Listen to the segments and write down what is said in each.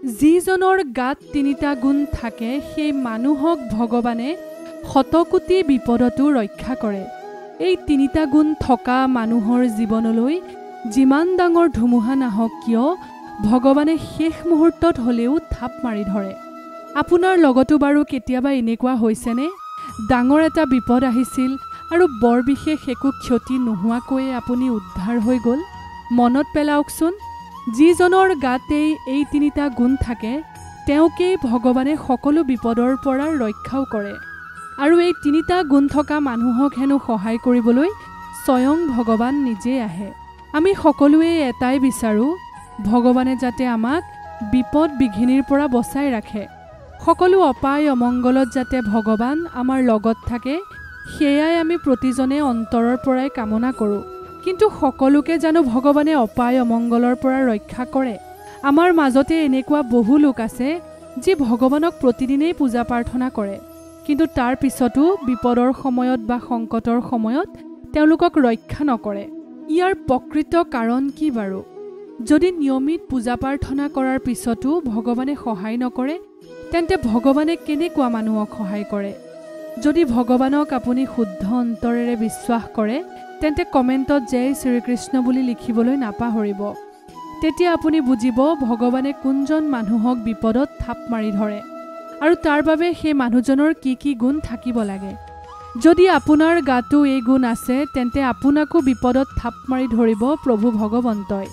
যিজনৰ গাত তিনিটা গুণ থাকে সেই মানুহক ভগৱানে শতকোটি বিপদতো ৰক্ষা কৰে। এই তিনিটা গুণ থকা মানুহৰ জীৱনলৈ যিমান ডাঙৰ ধুমুহা নাহক কিয় ভগৱানে শেষ মুহূৰ্তত হ'লেও থাপ মাৰি ধৰে। আপোনাৰ লগতো বাৰু কেতিয়াবা এনেকুৱা হৈছেনে? ডাঙৰ এটা বিপদ আহিছিল আৰু বৰ বিশেষ একো ক্ষতি নোহোৱাকৈয়ে আপুনি উদ্ধাৰ হৈ গ'ল। মনত পেলাওকচোন, যিজনৰ গাতেই এই তিনিটা গুণ থাকে তেওঁকেই ভগৱানে সকলো বিপদৰ পৰা ৰক্ষাও কৰে। আৰু এই তিনিটা গুণ থকা মানুহক হেনো সহায় কৰিবলৈ স্বয়ং ভগৱান নিজে আহে। আমি সকলোৱে এটাই বিচাৰোঁ, ভগৱানে যাতে আমাক বিপদ বিঘিনিৰ পৰা বচাই ৰাখে। সকলো অপায় অমংগলত যাতে ভগৱান আমাৰ লগত থাকে, সেয়াই আমি প্ৰতিজনে অন্তৰৰ পৰাই কামনা কৰোঁ। কিন্তু সকলোকে জানো ভগৱানে অপায় অমংগলৰ পৰা ৰক্ষা কৰে? আমাৰ মাজতে এনেকুৱা বহু লোক আছে যি ভগৱানক প্ৰতিদিনেই পূজা প্ৰাৰ্থনা কৰে, কিন্তু তাৰ পিছতো বিপদৰ সময়ত বা সংকটৰ সময়ত তেওঁলোকক ৰক্ষা নকৰে। ইয়াৰ প্ৰকৃত কাৰণ কি বাৰু? যদি নিয়মিত পূজা প্ৰাৰ্থনা কৰাৰ পিছতো ভগৱানে সহায় নকৰে, তেন্তে ভগৱানে কেনেকুৱা মানুহক সহায় কৰে? যদি ভগৱানক আপুনি শুদ্ধ অন্তৰেৰে বিশ্বাস কৰে, তেন্তে কমেণ্টত জয় শ্ৰীকৃষ্ণ বুলি লিখিবলৈ নাপাহৰিব। তেতিয়া আপুনি বুজিব ভগৱানে কোনজন মানুহক বিপদত থাপ মাৰি ধৰে আৰু তাৰ বাবে সেই মানুহজনৰ কি কি গুণ থাকিব লাগে। যদি আপোনাৰ গাতো এই গুণ আছে, তেন্তে আপোনাকো বিপদত থাপ মাৰি ধৰিব প্ৰভু ভগৱন্তই।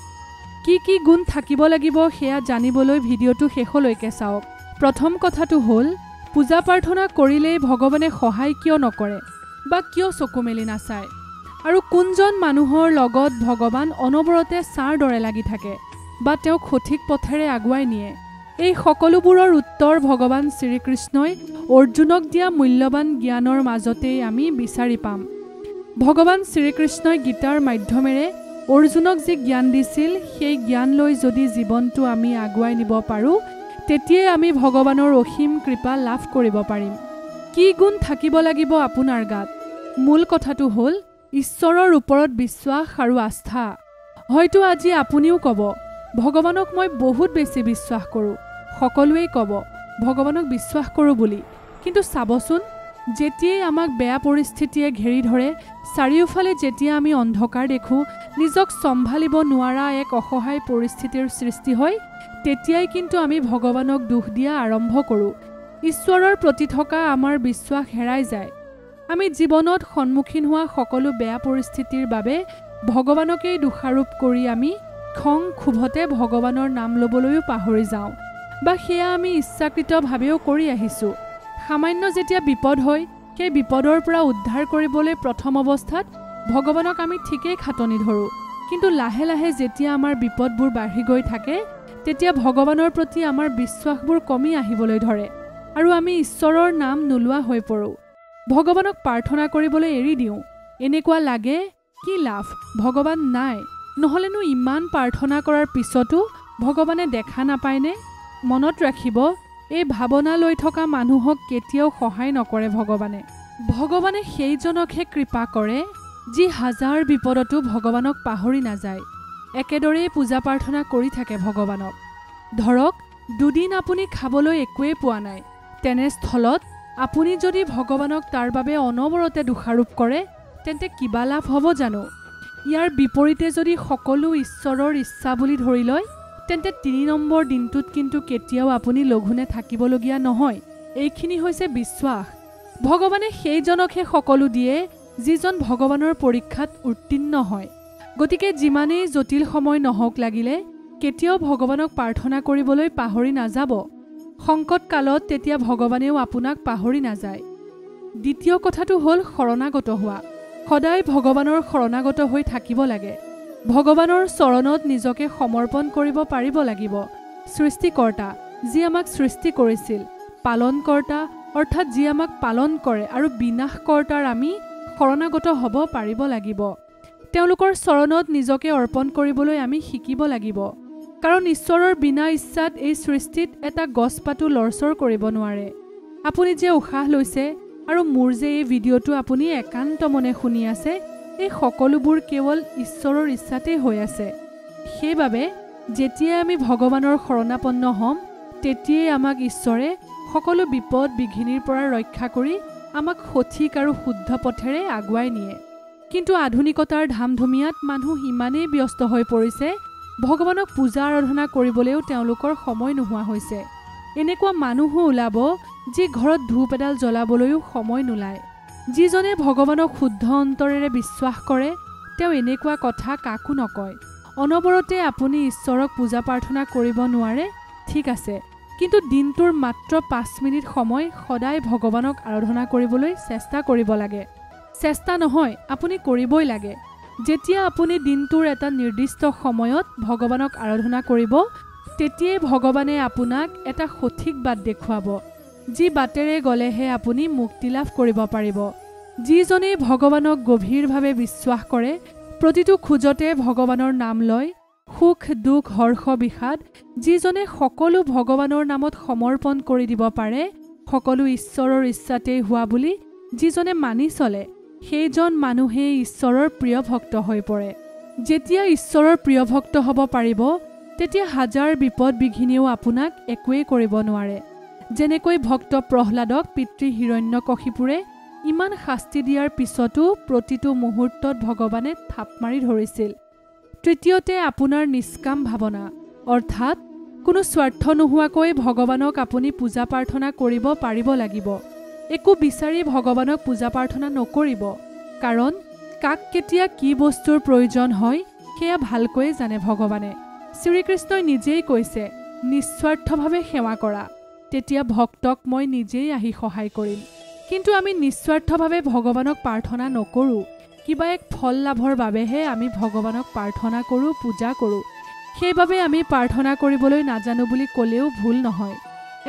কি কি গুণ থাকিব লাগিব সেয়া জানিবলৈ ভিডিঅ'টো শেষলৈকে চাওক। প্ৰথম কথাটো হ'ল, পূজা প্ৰাৰ্থনা কৰিলেই ভগৱানে সহায় কিয় নকৰে বা কিয় চকু মেলি নাচায়? আৰু কোনজন মানুহৰ লগত ভগৱান অনবৰতে ছাৰ দৰে লাগি থাকে বা তেওঁক সঠিক পথেৰে আগুৱাই নিয়ে? এই সকলোবোৰৰ উত্তৰ ভগৱান শ্ৰীকৃষ্ণই অৰ্জুনক দিয়া মূল্যৱান জ্ঞানৰ মাজতেই আমি বিচাৰি পাম। ভগৱান শ্ৰীকৃষ্ণই গীতাৰ মাধ্যমেৰে অৰ্জুনক যি জ্ঞান দিছিল, সেই জ্ঞান লৈ যদি জীৱনটো আমি আগুৱাই নিব পাৰোঁ, তেতিয়াই আমি ভগৱানৰ অসীম কৃপা লাভ কৰিব পাৰিম। কি গুণ থাকিব লাগিব আপোনাৰ গাত? মূল কথাটো হ'ল ঈশ্বৰৰ ওপৰত বিশ্বাস আৰু আস্থা। হয়তো আজি আপুনিও ক'ব, ভগৱানক মই বহুত বেছি বিশ্বাস কৰোঁ। সকলোৱেই ক'ব ভগৱানক বিশ্বাস কৰোঁ বুলি, কিন্তু চাবচোন, যেতিয়াই আমাক বেয়া পৰিস্থিতিয়ে ঘেৰি ধৰে, চাৰিওফালে যেতিয়া আমি অন্ধকাৰ দেখোঁ, নিজক চম্ভালিব নোৱাৰা এক অসহায় পৰিস্থিতিৰ সৃষ্টি হয়, তেতিয়াই কিন্তু আমি ভগৱানক দোষ দিয়া আৰম্ভ কৰোঁ। ঈশ্বৰৰ প্ৰতি থকা আমাৰ বিশ্বাস হেৰাই যায়। আমি জীৱনত সন্মুখীন হোৱা সকলো বেয়া পৰিস্থিতিৰ বাবে ভগৱানকেই দোষাৰোপ কৰি আমি খং ক্ষোভতে ভগৱানৰ নাম ল'বলৈও পাহৰি যাওঁ, বা সেয়া আমি ইচ্ছাকৃতভাৱেও কৰি আহিছোঁ। সামান্য যেতিয়া বিপদ হয়, সেই বিপদৰ পৰা উদ্ধাৰ কৰিবলৈ প্ৰথম অৱস্থাত ভগৱানক আমি ঠিকেই খাটনি ধৰোঁ, কিন্তু লাহে লাহে যেতিয়া আমাৰ বিপদবোৰ বাঢ়ি গৈ থাকে, তেতিয়া ভগৱানৰ প্ৰতি আমাৰ বিশ্বাসবোৰ কমি আহিবলৈ ধৰে আৰু আমি ঈশ্বৰৰ নাম নোলোৱা হৈ পৰোঁ। ভগৱানক প্ৰাৰ্থনা কৰিবলৈ এৰি দিওঁ। এনেকুৱা লাগে, কি লাভ, ভগৱান নাই, নহ'লেনো ইমান প্ৰাৰ্থনা কৰাৰ পিছতো ভগৱানে দেখা নাপায়নে? মনত ৰাখিব, এই ভাৱনা লৈ থকা মানুহক কেতিয়াও সহায় নকৰে ভগৱানে। ভগৱানে সেইজনকহে কৃপা কৰে যি হাজাৰ বিপদতো ভগৱানক পাহৰি নাযায়, একেদৰেই পূজা প্ৰাৰ্থনা কৰি থাকে ভগৱানক। ধৰক, দুদিন আপুনি খাবলৈ একোৱেই পোৱা নাই, তেনেস্থলত আপুনি যদি ভগৱানক তাৰ বাবে অনবৰতে দোষাৰোপ কৰে, তেন্তে কিবা লাভ হ'ব জানো? ইয়াৰ বিপৰীতে যদি সকলো ঈশ্বৰৰ ইচ্ছা বুলি ধৰি লয়, তেন্তে ৩ নম্বৰ দিনটোত কিন্তু কেতিয়াও আপুনি লঘোণে থাকিবলগীয়া নহয়। এইখিনি হৈছে বিশ্বাস। ভগৱানে সেইজনকহে সকলো দিয়ে যিজন ভগৱানৰ পৰীক্ষাত উত্তীৰ্ণ হয়। গতিকে যিমানেই জটিল সময় নহওক লাগিলে, কেতিয়াও ভগৱানক প্ৰাৰ্থনা কৰিবলৈ পাহৰি নাযাব। সংকট কালত তেতিয়া ভগৱানেও আপোনাক পাহৰি নাযায়। দ্বিতীয় কথাটো হ'ল শৰণাগত হোৱা। সদায় ভগৱানৰ শৰণাগত হৈ থাকিব লাগে। ভগৱানৰ চৰণত নিজকে সমৰ্পণ কৰিব পাৰিব লাগিব। সৃষ্টিকৰ্তা, যি আমাক সৃষ্টি কৰিছিল, পালনকৰ্তা অৰ্থাৎ যি আমাক পালন কৰে, আৰু বিনাশকৰ্তাৰ আমি শৰণাগত হ'ব পাৰিব লাগিব। তেওঁলোকৰ চৰণত নিজকে অৰ্পণ কৰিবলৈ আমি শিকিব লাগিব, কাৰণ ঈশ্বৰৰ বিনা ইচ্ছাত এই সৃষ্টিত এটা গছপাতো লৰচৰ কৰিব নোৱাৰে। আপুনি যে উশাহ লৈছে আৰু মোৰ যে এই ভিডিঅ'টো আপুনি একান্ত মনে শুনি আছে, এই সকলোবোৰ কেৱল ঈশ্বৰৰ ইচ্ছাতেই হৈ আছে। সেইবাবে যেতিয়াই আমি ভগৱানৰ শৰণাপন্ন হ'ম, তেতিয়াই আমাক ঈশ্বৰে সকলো বিপদ বিঘিনিৰ পৰা ৰক্ষা কৰি আমাক সঠিক আৰু শুদ্ধ পথেৰে আগুৱাই নিয়ে। কিন্তু আধুনিকতাৰ ধামধুমিয়াত মানুহ ইমানেই ব্যস্ত হৈ পৰিছে, ভগৱানক পূজা আৰাধনা কৰিবলৈও তেওঁলোকৰ সময় নোহোৱা হৈছে। এনেকুৱা মানুহো ওলাব যি ঘৰত ধূপ এডাল জ্বলাবলৈও সময় নোলায়। যিজনে ভগৱানক শুদ্ধ অন্তৰেৰে বিশ্বাস কৰে তেওঁ এনেকুৱা কথা কাকো নকয়। অনবৰতে আপুনি ঈশ্বৰক পূজা প্ৰাৰ্থনা কৰিব নোৱাৰে, ঠিক আছে, কিন্তু দিনটোৰ মাত্ৰ 5 মিনিট সময় সদায় ভগৱানক আৰাধনা কৰিবলৈ চেষ্টা কৰিব লাগে। চেষ্টা নহয়, আপুনি কৰিবই লাগে। যেতিয়া আপুনি দিনটোৰ এটা নিৰ্দিষ্ট সময়ত ভগৱানক আৰাধনা কৰিব, তেতিয়াই ভগৱানে আপোনাক এটা সঠিক বাট দেখুৱাব, যি বাটেৰে গ'লেহে আপুনি মুক্তি লাভ কৰিব পাৰিব। যিজনে ভগৱানক গভীৰভাৱে বিশ্বাস কৰে, প্ৰতিটো খোজতে ভগৱানৰ নাম লয়, সুখ দুখ হৰ্ষ বিষাদ যিজনে সকলো ভগৱানৰ নামত সমৰ্পণ কৰি দিব পাৰে, সকলো ঈশ্বৰৰ ইচ্ছাতেই হোৱা বুলি যিজনে মানি চলে, সেইজন মানুহেই ঈশ্বৰৰ প্ৰিয় ভক্ত হৈ পৰে। যেতিয়া ঈশ্বৰৰ প্ৰিয় ভক্ত হ'ব পাৰিব, তেতিয়া হাজাৰ বিপদ বিঘিনিও আপোনাক একোৱেই কৰিব নোৱাৰে। যেনেকৈ ভক্ত প্ৰহ্লাদক পিতৃ হিৰণ্যকশিপুৰে ইমান শাস্তি দিয়াৰ পিছতো প্ৰতিটো মুহূৰ্তত ভগৱানে থাপ মাৰি ধৰিছিল। তৃতীয়তে আপোনাৰ নিষ্কাম ভাৱনা, অৰ্থাৎ কোনো স্বাৰ্থ নোহোৱাকৈ ভগৱানক আপুনি পূজা প্ৰাৰ্থনা কৰিব পাৰিব লাগিব। একো বিচাৰি ভগৱানক পূজা প্ৰাৰ্থনা নকৰিব, কাৰণ কাক কেতিয়া কি বস্তুৰ প্ৰয়োজন হয় সেয়া ভালকৈ জানে ভগৱানে। শ্ৰীকৃষ্ণই নিজেই কৈছে, নিস্বাৰ্থভাৱে সেৱা কৰা, তেতিয়া ভক্তক মই নিজেই আহি সহায় কৰিম। কিন্তু আমি নিস্বাৰ্থভাৱে ভগৱানক প্ৰাৰ্থনা নকৰোঁ। কিবা এক ফল লাভৰ বাবেহে আমি ভগৱানক প্ৰাৰ্থনা কৰোঁ, পূজা কৰোঁ। সেইবাবে আমি প্ৰাৰ্থনা কৰিবলৈ নাজানো বুলি ক'লেও ভুল নহয়।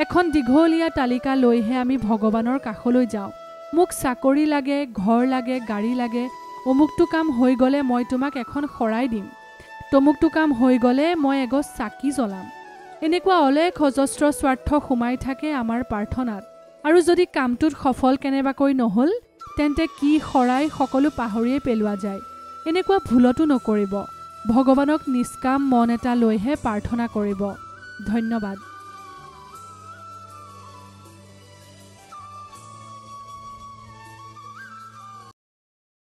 এখন দীঘলীয়া তালিকা লৈহে আমি ভগৱানৰ কাষলৈ যাওঁ। মোক চাকৰি লাগে, ঘৰ লাগে, গাড়ী লাগে, অমুকটো কাম হৈ গ'লে মই তোমাক এখন শৰাই দিম, তমুকটো কাম হৈ গ'লে মই এগছ চাকি জ্বলাম। এনেকুৱা অলেখ অজস্ৰ স্বাৰ্থ সোমাই থাকে আমাৰ প্ৰাৰ্থনাত। আৰু যদি কামটোত সফল কেনেবাকৈ নহ'ল, তেন্তে কি শৰাই সকলো পাহৰিয়ে পেলোৱা যায়। এনেকুৱা ভুলতো নকৰিব। ভগৱানক নিষ্কাম মন এটা লৈহে প্ৰাৰ্থনা কৰিব। ধন্যবাদ।